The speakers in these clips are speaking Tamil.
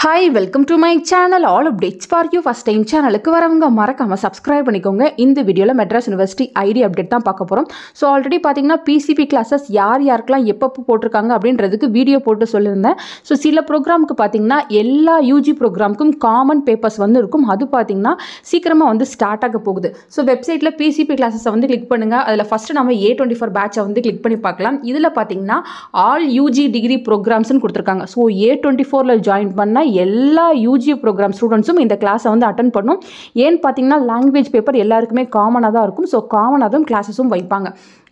Hi, welcome to my channel. All updates for you. First time channel க்கு வரவங்க மறக்காம subscribe பண்ணிக்கோங்க. இந்த வீடியோல மெட்ராஸ் யுனிவர்சிட்டி ஐடி அப்டேட் தான் பார்க்க போறோம். சோ ஆல்ரெடி பாத்தீங்கன்னா PCP classes யாருக்கெல்லாம் எப்பப்ப போட்டுருக்காங்க அப்படின்றதுக்கு வீடியோ போட்டு சொல்லிருந்தேன். சோ சில ப்ரோகிராமுக்கு பாத்தீங்கன்னா எல்லா UG ப்ரோகிராமுக்கும் காமன் பேப்பர்ஸ் வந்து இருக்கும். அது பாத்தீங்கன்னா சீக்கிரமா வந்து ஸ்டார்ட் ஆக போகுது. சோ வெப்சைட்ல PCP classes வந்து கிளிக் பண்ணுங்க. அதுல ஃபர்ஸ்ட் நம்ம A24 பேட்ச் வந்து கிளிக் பண்ணி பார்க்கலாம். இதுல பாத்தீங்கன்னா ஆல் UG டிகிரி ப்ரோகிராம்ஸ்னு கொடுத்திருக்காங்க. சோ A24 ல ஜாயின் பண்ண எல்லா UG ப்ரோக்ராம் ஸ்டூடெண்ட்ஸும் இந்த கிளாஸை வந்து அட்டென்ட் பண்ணும். ஏன்னு பார்த்தீங்கன்னா லாங்குவேஜ் பேப்பர் எல்லாருக்குமே காமனாக தான் இருக்கும். ஸோ காமனாக தான் கிளாஸஸும் வைப்பாங்க.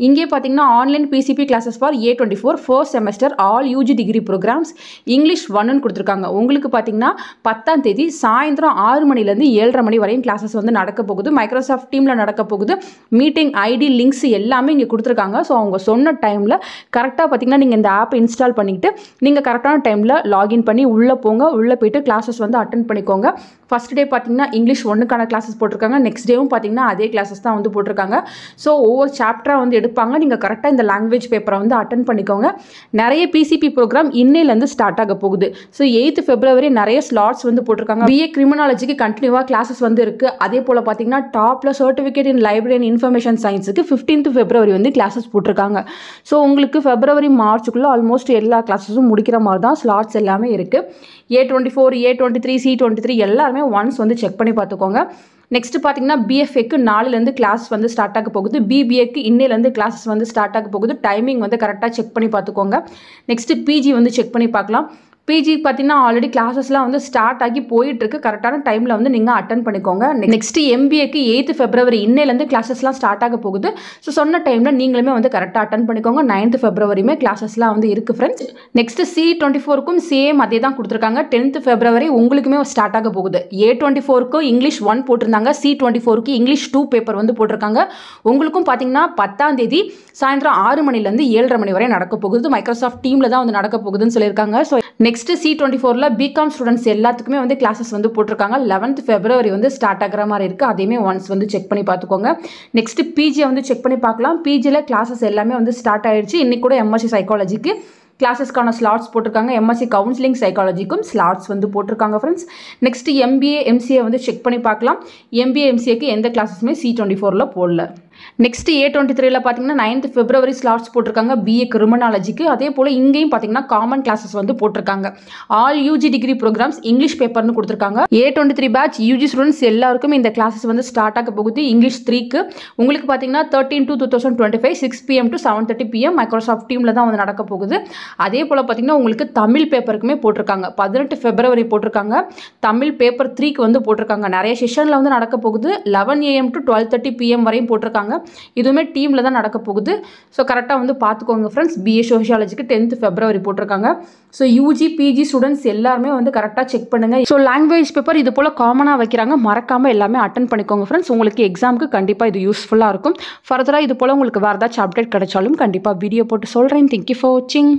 இங்கே பார்த்தீங்கன்னா online PCP classes for A24 first semester all UG degree programmes English 1ன்னு கொடுத்துருக்காங்க. உங்களுக்கு பார்த்தீங்கன்னா 10ஆம் தேதி சாயந்தரம் 6 மணிலேருந்து 7:30 மணி வரையும் கிளாஸஸ் வந்து நடக்க போகுது. மைக்ரோசாஃப்ட் டீமில் நடக்க போகுது. மீட்டிங் ஐடி லிங்க்ஸ் எல்லாமே இங்கே கொடுத்துருக்காங்க. ஸோ அவங்க சொன்ன டைமில் கரெக்டாக பார்த்தீங்கன்னா நீங்கள் இந்த ஆப்பை இன்ஸ்டால் பண்ணிக்கிட்டு நீங்கள் கரெக்டான டைமில் லாகின் பண்ணி உள்ளே போங்க. உள்ளே போய்ட்டு கிளாஸஸ் வந்து அட்டென்ட் பண்ணிக்கோங்க. ஃபர்ஸ்ட் டே பார்த்தீங்கன்னா இங்கிலீஷ் 1க்கான கிளாஸஸ் போட்டிருக்காங்க. நெக்ஸ்ட் டேவும் பார்த்தீங்கன்னா அதே கிளாஸஸ் தான் வந்து போட்டிருக்காங்க. ஸோ ஒவ்வொரு சாப்டராக வந்து எடுப்பாங்க. நீங்கள் கரெக்டாக இந்த லாங்குவேஜ் பேப்பரை வந்து அட்டென்ட் பண்ணிக்கோங்க. நிறைய PCP ப்ரோக்ராம் இன்னையிலேருந்து ஸ்டார்ட் ஆக போகுது. ஸோ 8th February நிறைய ஸ்லாட்ஸ் வந்து போட்டிருக்காங்க. BA கிரிமினாலஜிக்கு கண்டினியூவாக கிளாஸஸ் வந்து இருக்குது. அதே போல் பார்த்தீங்கன்னா டாப்பில் certificate in library and information சயின்ஸுக்கு 15th February வந்து கிளாஸஸ் போட்டிருக்காங்க. ஸோ உங்களுக்கு February மார்ச்சுக்குள்ளே ஆல்மோஸ்ட் எல்லா கிளாஸஸும் முடிக்கிற மாதிரி தான் ஸ்லாட்ஸ் எல்லாமே இருக்குது. A24, A23, C23 எல்லாருமே ஒன்ஸ் வந்து செக் பண்ணி பார்த்துக்கோங்க. நெக்ஸ்ட் பார்த்தீங்கன்னா BFAக்கு நாளிலேருந்து கிளாஸ் வந்து ஸ்டார்ட் ஆக போகுது. BBAக்கு இன்னையிலேருந்து கிளாஸஸ் வந்து ஸ்டார்ட் ஆக போகுது. டைமிங் வந்து கரெக்டாக செக் பண்ணி பார்த்துக்கோங்க. நெக்ஸ்ட் PG வந்து செக் பண்ணி பார்க்கலாம். PG பார்த்தீங்கன்னா ஆல்ரெடி கிளாஸஸ்லாம் வந்து ஸ்டார்ட் ஆகி போயிட்டுருக்கு. கரெக்டான டைமில் வந்து நீங்கள் அட்டன் பண்ணிக்கோங்க. நெக்ஸ்ட் MBAக்கு 8th February இன்னையிலேருந்து கிளாஸஸ்லாம் ஸ்டார்ட் ஆக போகுது. ஸோ சொன்ன டைமில் நீங்களுமே வந்து கரெக்டாக அட்டன் பண்ணிக்கோங்க. 9th Februaryமே கிளாஸஸ்லாம் வந்து இருக்குது ஃப்ரெண்ட்ஸ். நெக்ஸ்ட் C24க்கும் சேம் அதே தான் கொடுத்துருக்காங்க. 10th February உங்களுக்குமே ஸ்டார்ட் ஆக போகுது. A24க்கு இங்கிலீஷ் 1 போட்டிருந்தாங்க. C24க்கு இங்கிலீஷ் 2 பேப்பர் வந்து போட்டிருக்காங்க. உங்களுக்கும் பார்த்தீங்கன்னா 10ஆம் தேதி சாயந்தரம் 6 மணிலேருந்து 7:30 மணி வரை நடக்க போகுது. மைக்ரோசாஃப்ட் டீமில் தான் வந்து நடக்க போகுதுன்னு சொல்லியிருக்காங்க. ஸோ நெக்ஸ்ட் C24ல பிகாம் ஸ்டூடெண்ட்ஸ் எல்லாத்துக்குமே வந்து கிளாஸஸ் வந்து போட்டிருக்காங்க. 11th February வந்து ஸ்டார்ட் ஆகிற மாதிரி இருக்குது. அதையுமே ஒன்ஸ் வந்து செக் பண்ணி பார்த்துக்கோங்க. நெக்ஸ்ட் PG வந்து செக் பண்ணி பார்க்கலாம். PGயில் கிளாஸஸ் எல்லாமே வந்து ஸ்டார்ட் ஆயிடுச்சு. இன்னைக்கு கூட MSc சைக்காலஜிக்கு கிளாஸஸ்க்கான ஸ்லாட்ஸ் போட்டிருக்காங்க. MSc கவுன்சிலிங் சைக்காலஜிக்கும் ஸ்லாட்ஸ் வந்து போட்டிருக்காங்க ஃப்ரெண்ட்ஸ். நெக்ஸ்ட் MBA MCA வந்து செக் பண்ணி பார்க்கலாம். MBA MCAக்கு எந்த கிளாஸஸுமே C24ல போடல. நெக்ஸ்ட் A23ல பார்த்தீங்கன்னா 9th February ஸ்லாட்ஸ் போட்டிருக்காங்க. BA கிரிமினாலஜிக்கு. அதே போல் இங்கேயும் பார்த்தீங்கன்னா காமன் கிளாஸஸ் வந்து போட்டிருக்காங்க. All UG degree programmes English பேப்பர்னு கொடுத்துருக்காங்க. A23 பேட்ச் UG ஸ்டூடெண்ட்ஸ் எல்லாருக்கும் இந்த கிளாஸஸ் வந்து ஸ்டார்ட் ஆக போகுது. இங்கிலீஷ் 3க்கு உங்களுக்கு பார்த்தீங்கன்னா 13/2/2025 6 PM to 7:30 PM மைக்ரோசாஃப்ட் டீமில் தான் வந்து நடக்க போகுது. அதே போல் பார்த்தீங்கன்னா உங்களுக்கு தமிழ் பேப்பருக்குமே போட்டிருக்காங்க. 18 February போட்டிருக்காங்க. தமிழ் பேப்பர் 3க்கு வந்து போட்டிருக்காங்க. நிறைய செஷனில் வந்து நடக்க போகுது. 11 AM to 12:30 PM வரையும் போட்டிருக்காங்க. இதுவுமே டீமில் தான் நடக்க போகுது. ஸோ கரெக்டாக வந்து பார்த்துக்கோங்க ஃப்ரெண்ட்ஸ். BA சோஷியாலஜிக்கு 10th February போட்டிருக்காங்க. ஸோ UG PG ஸ்டூடெண்ட்ஸ் எல்லாருமே வந்து கரெக்டாக செக் பண்ணுங்கள். ஸோ லாங்குவேஜ் பேப்பர் இது போல் காமனாக வைக்கிறாங்க. மறக்காமல் எல்லாமே அட்டன் பண்ணிக்கோங்க ஃப்ரெண்ட்ஸ். உங்களுக்கு எக்ஸாமுக்கு கண்டிப்பாக இது யூஸ்ஃபுல்லாக இருக்கும். ஃபர்தராக இது போல் உங்களுக்கு வேறு ஏதாச்சும் அப்டேட் கிடைச்சாலும் கண்டிப்பாக வீடியோ போட்டு சொல்கிறேன். தேங்க்யூ ஃபார் வாட்சிங்.